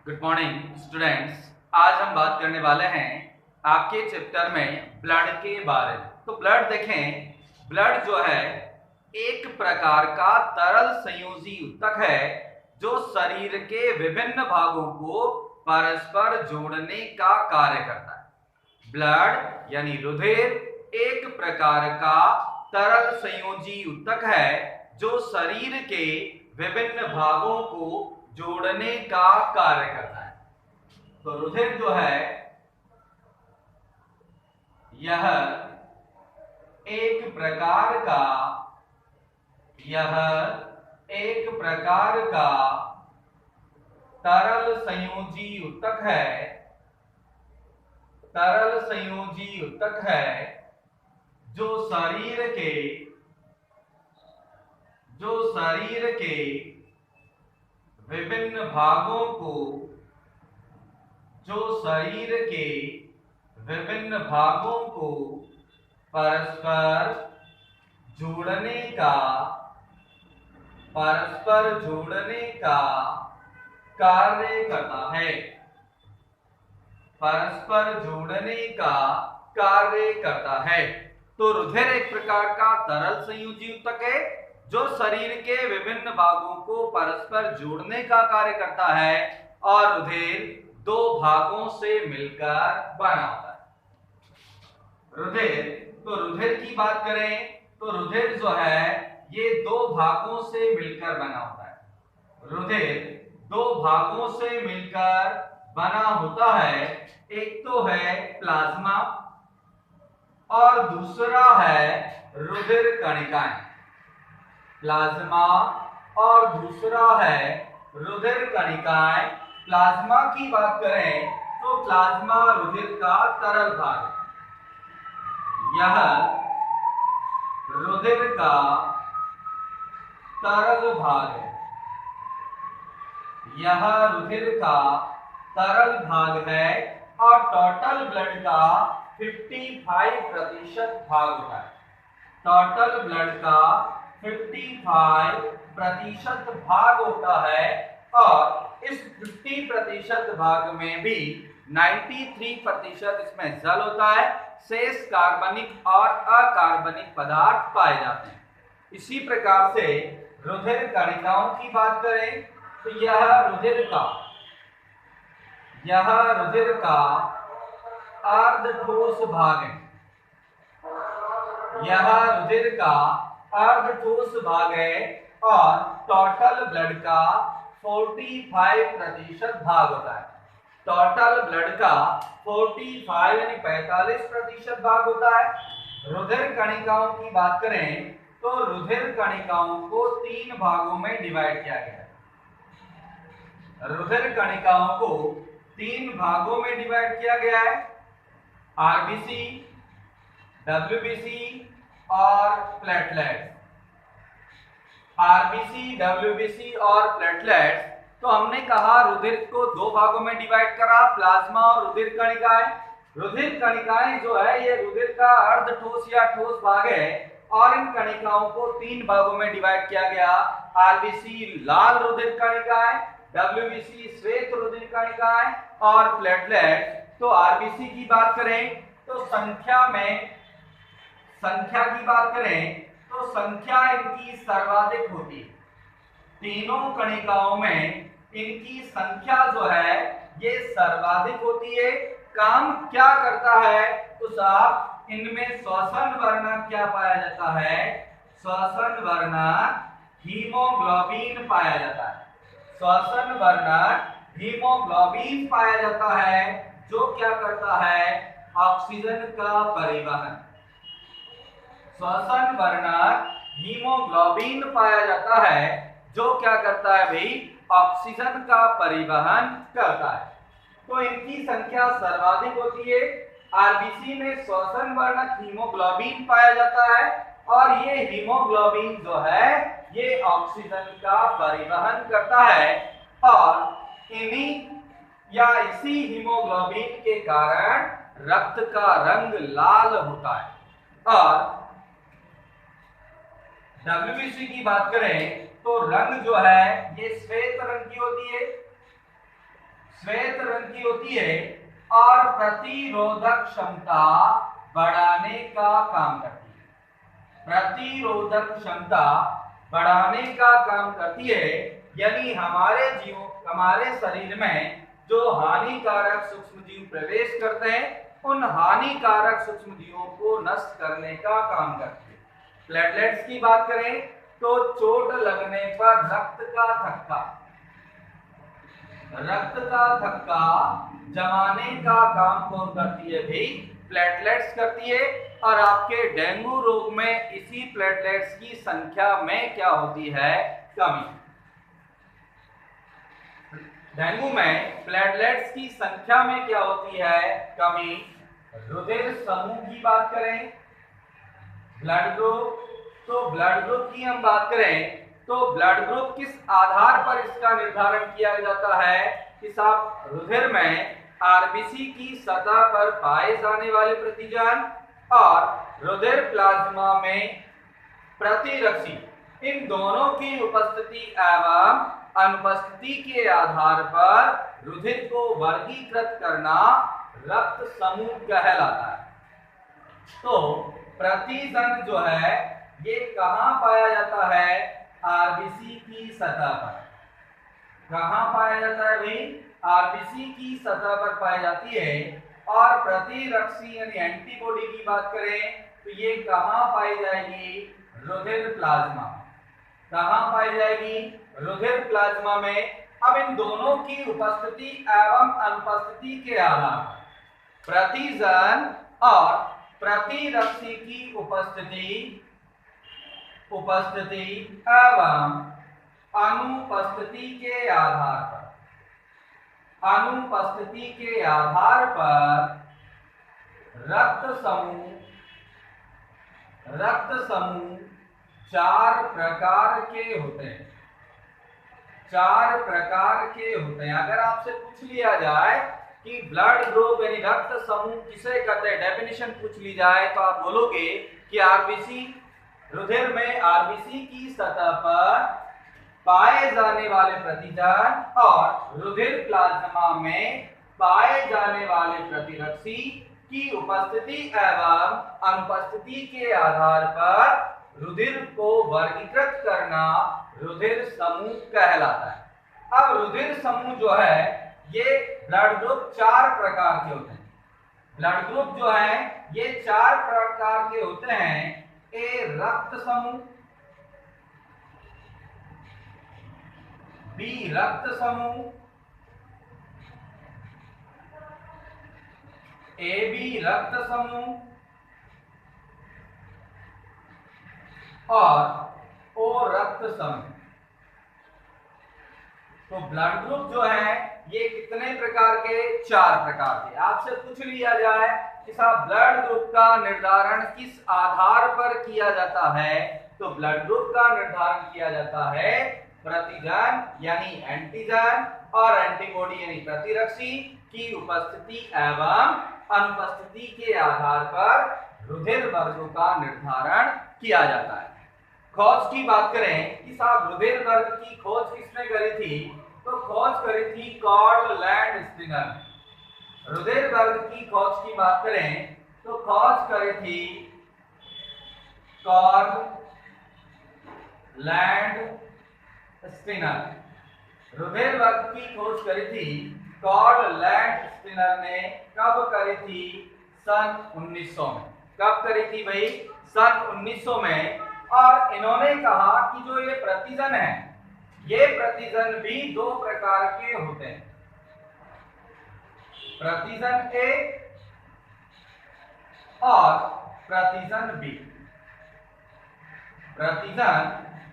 Good morning students. आज हम बात करने वाले हैं आपके चैप्टर में ब्लड के बारे में। तो ब्लड देखें, ब्लड जो है एक प्रकार का तरल संयोजी ऊतक है जो शरीर के विभिन्न भागों को परस्पर जोड़ने का कार्य करता है। ब्लड यानी रुधिर एक प्रकार का तरल संयोजी ऊतक है जो शरीर के विभिन्न भागों को जोड़ने का कार्य करता है। तो रुधिर जो है यह एक प्रकार का तरल संयोजी ऊतक है जो शरीर के विभिन्न भागों को परस्पर जोड़ने का कार्य करता है। तो रुधिर एक प्रकार का तरल संयोजी ऊतक है जो शरीर के विभिन्न भागों को परस्पर जोड़ने का कार्य करता है और रुधिर दो भागों से मिलकर बना होता है। रुधिर की बात करें तो रुधिर जो है ये दो भागों से मिलकर बना होता है। रुधिर दो भागों से मिलकर बना होता है। एक तो है प्लाज्मा और दूसरा है रुधिर कणिकाएं। प्लाज्मा और दूसरा है रुधिर कणिकाएं। प्लाज्मा की बात करें तो प्लाज्मा रुधिर का तरल भाग है। यह रुधिर का तरल भाग है और टोटल ब्लड का 55% भाग होता है। टोटल ब्लड का 55% भाग होता है और इस 50% भाग में भी 93% इसमें जल होता है। शेष कार्बनिक और अकार्बनिक पदार्थ पाए जाते हैं। इसी प्रकार से रुधिर कणिकाओं की बात करें तो यह रुधिर का अर्ध ठोस भाग है। और टोटल ब्लड का 45% भाग होता है। टोटल ब्लड का 45 यानी 45% भाग होता है। रुधिर कणिकाओं की बात करें तो रुधिर कणिकाओं को 3 भागों में डिवाइड किया गया है। रुधिर कणिकाओं को 3 भागों में डिवाइड किया गया है। आरबीसी, डब्ल्यूबीसी और प्लेटलेट्स। आरबीसी, डब्ल्यूबीसी और प्लेटलेट्स। तो हमने कहा रुधिर को 2 भागों में डिवाइड करा, प्लाज्मा और रुधिर कणिकाएं। रुधिर कणिकाएं जो है ये रुधिर का अर्ध ठोस या ठोस भाग है और इन कणिकाओं को 3 भागों में डिवाइड किया गया। आरबीसी लाल रुधिर कणिकाएं, डब्ल्यूबीसी श्वेत रुधिर कणिकाएं और प्लेटलेट। तो आरबीसी की बात करें तो संख्या की बात करें तो संख्या इनकी सर्वाधिक होती है। तीनों कणिकाओं में इनकी संख्या जो है ये सर्वाधिक होती है। काम क्या करता है तो साहब इनमें श्वसन वर्णक क्या पाया जाता है? श्वसन वर्णक हीमोग्लोबिन पाया जाता है। श्वसन वर्णक हीमोग्लोबिन पाया जाता है जो क्या करता है? ऑक्सीजन का परिवहन। श्वसन वर्णक हीमोग्लोबिन पाया जाता है जो क्या करता है भाई? ऑक्सीजन का परिवहन करता है। तो इनकी संख्या सर्वाधिक होती है। आरबीसी में श्वसन वर्णक हीमोग्लोबिन पाया जाता है और ये हीमोग्लोबिन जो है ये ऑक्सीजन का परिवहन करता है और इसी हीमोग्लोबिन के कारण रक्त का रंग लाल होता है। और डब्ल्यूबीसी की बात करें तो रंग जो है ये श्वेत रंग की होती है। श्वेत रंग की होती है और प्रतिरोधक क्षमता बढ़ाने का काम करती है। प्रतिरोधक क्षमता बढ़ाने का काम करती है, यानी हमारे शरीर में जो हानिकारक सूक्ष्मजीव प्रवेश करते हैं उन हानिकारक सूक्ष्मजीवों को नष्ट करने का काम करती है। प्लेटलेट्स की बात करें तो चोट लगने पर रक्त का थक्का जमाने का काम कौन करती है भाई? प्लेटलेट्स करती है। और आपके डेंगू रोग में इसी प्लेटलेट्स की संख्या में क्या होती है? कमी। डेंगू में प्लेटलेट्स की संख्या में क्या होती है? कमी। रुधिर समूह की बात करें, ब्लड ग्रुप, तो ब्लड ग्रुप की हम बात करें तो ब्लड ग्रुप किस आधार पर इसका निर्धारण किया जाता है कि साहब रुधिर में आरबीसी की सतह पर पाए जाने वाले प्रतिजन और रुधिर प्लाज्मा में प्रतिरक्षी, इन दोनों की उपस्थिति एवं अनुपस्थिति के आधार पर रुधिर को वर्गीकृत करना रक्त समूह कहलाता है। तो प्रतिजन जो है ये कहां पाया जाता है? आरबीसी की सतह पर। कहां पाया जाता है भाई? आरबीसी की सतह पर पाई जाती है। और प्रतिरक्षी यानी एंटीबॉडी की बात करें तो ये कहां पाई जाएगी? रुधिर प्लाज्मा। कहां पाई जाएगी? रुधिर प्लाज्मा में। अब इन दोनों की उपस्थिति एवं अनुपस्थिति के आधार पर प्रतिजन और प्रतिरक्षी की उपस्थिति एवं अनुपस्थिति के आधार पर रक्त समूह चार प्रकार के होते हैं। अगर आपसे पूछ लिया जाए कि ब्लड ग्रुप यानी रक्त समूह किसे कहते हैं, डेफिनेशन पूछ ली जाए तो आप बोलोगे कि आरबीसी, रुधिर में आरबीसी की सतह पर पाए जाने वाले प्रतिजन और रुधिर प्लाज्मा में पाए जाने वाले प्रतिरक्षी की उपस्थिति एवं अनुपस्थिति के आधार पर रुधिर को वर्गीकृत करना रुधिर समूह कहलाता है। अब रुधिर समूह जो है ये ब्लड ग्रुप चार प्रकार के होते हैं। ब्लड ग्रुप जो है ये चार प्रकार के होते हैं। ए रक्त समूह, बी रक्त समूह, ए बी रक्त समूह और ओ रक्त समूह। तो ब्लड ग्रुप जो है ये कितने प्रकार के? चार प्रकार के। आपसे पूछ लिया जाए कि साहब ब्लड ग्रुप का निर्धारण किस आधार पर किया जाता है, तो ब्लड ग्रुप का निर्धारण किया जाता है प्रतिजन यानी एंटीजन और एंटीबॉडी यानी प्रतिरक्षी की उपस्थिति एवं अनुपस्थिति के आधार पर रुधिर वर्गों का निर्धारण किया जाता है। खोज की बात करें कि साहब रुधिर वर्ग की खोज किसने करी थी, तो खोज करी थी कार्ल लैंडस्टीनर। रुधिर वर्ग की खोज की बात करें तो खोज करी थी कार्ल लैंडस्टीनर। रुधिर वर्ग की खोज करी थी कार्ल लैंडस्टीनर ने। कब करी थी? सन 1900 में। कब करी थी भाई? सन 1900 में। और इन्होंने कहा कि जो ये प्रतिजन है ये प्रतिजन भी दो प्रकार के होते हैं, प्रतिजन ए और प्रतिजन बी। प्रतिजन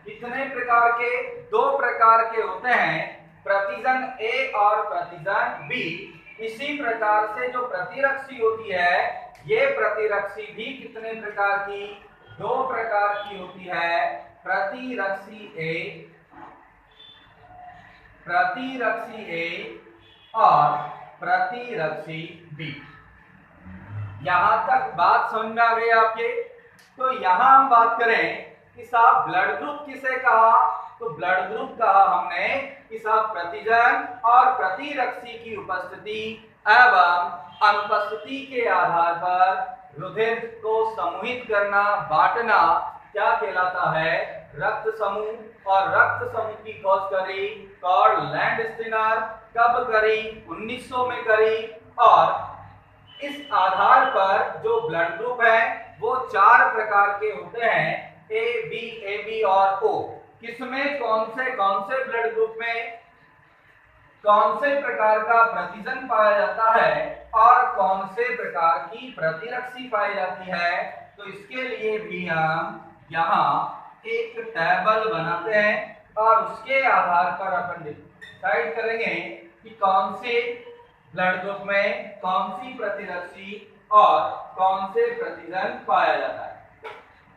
कितने प्रकार के? दो प्रकार के होते हैं, प्रतिजन ए और प्रतिजन बी। इसी प्रकार से जो प्रतिरक्षी होती है ये प्रतिरक्षी भी कितने प्रकार की? दो प्रकार की होती है, प्रतिरक्षी ए और प्रतिरक्षी बी। यहां तक बात समझ में आ गई आपके? तो यहां हम बात करें कि साहब ब्लड ग्रुप किसे कहा, तो ब्लड ग्रुप का हमने कि सब प्रतिजन और प्रतिरक्षी की उपस्थिति एवं अनुपस्थिति के आधार पर रुधिर को समूहित करना, बांटना क्या कहलाता है? रक्त समूह। और रक्त समूह की खोज करी कार्ल लैंडस्टीनर। कब करी? 1900 में करी। और इस आधार पर जो ब्लड ग्रुप है वो 4 प्रकार के होते हैं, ए बी और ओ। किसमें कौन से ब्लड ग्रुप में कौन से प्रकार का प्रतिजन पाया जाता है और कौन से प्रकार की प्रतिरक्षी पाई जाती है, तो इसके लिए भी हम यहाँ एक टेबल बनाते हैं और उसके आधार पर अपन डिसाइड करेंगे कि कौन से ब्लड ग्रुप में कौन सी प्रतिरक्षी और कौन से प्रतिजन पाया जाता है,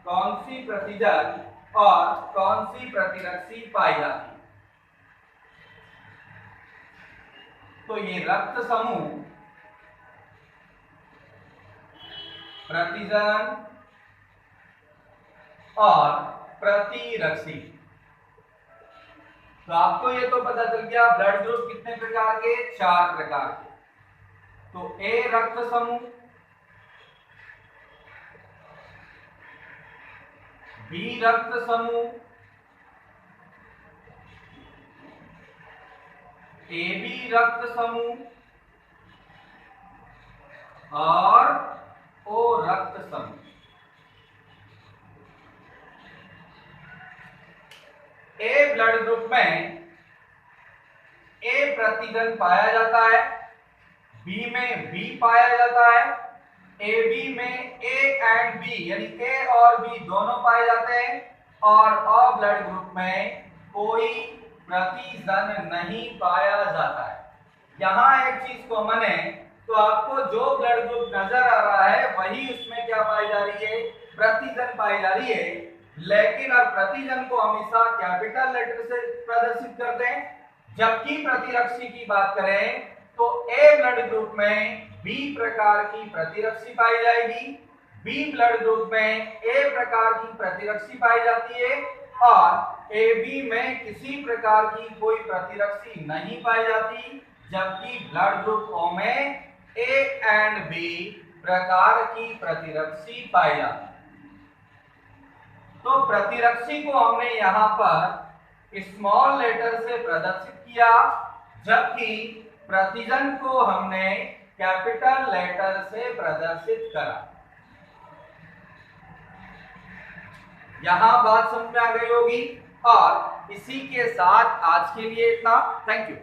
कौन सी प्रतिजन और कौन सी प्रतिरक्षी पाई जाती है। तो ये रक्त समूह, प्रतिजन और प्रतिरक्षी। तो आपको ये तो पता चल गया ब्लड ग्रुप कितने प्रकार के? 4 प्रकार के। तो ए रक्त समूह, बी रक्त समूह, ए बी रक्त समूह और ओ रक्त समूह। ए ब्लड ग्रुप में ए प्रतिजन पाया जाता है, बी में बी पाया जाता है, ए बी में ए एंड बी यानी ए और बी दोनों पाए जाते हैं, और ओ ब्लड ग्रुप में कोई प्रतिजन नहीं पाया जाता है। यहाँ एक चीज कॉमन है, तो आपको जो ब्लड ग्रुप नजर आ रहा है वही उसमें क्या पाई जा रही है? प्रतिजन पाई जा रही है। लेकिन अब प्रतिजन को हमेशा कैपिटल लेटर से प्रदर्शित करते हैं, जबकि प्रतिरक्षी की बात करें तो ए ब्लड ग्रुप में बी प्रकार की प्रतिरक्षी पाई जाएगी, बी ब्लड ग्रुप में ए प्रकार की प्रतिरक्षी पाई जाती है, और ए बी में किसी प्रकार की कोई प्रतिरक्षी नहीं पाई जाती, जबकि ब्लड ग्रुप ओ में ए एंड बी प्रकार की प्रतिरक्षी पाई जाती है। तो प्रतिरक्षी को हमने यहाँ पर स्मॉल लेटर से प्रदर्शित किया, जबकि प्रतिजन को हमने कैपिटल लेटर से प्रदर्शित करा। यहाँ बात समझ में आ गई होगी। और इसी के साथ आज के लिए इतना। Thank you.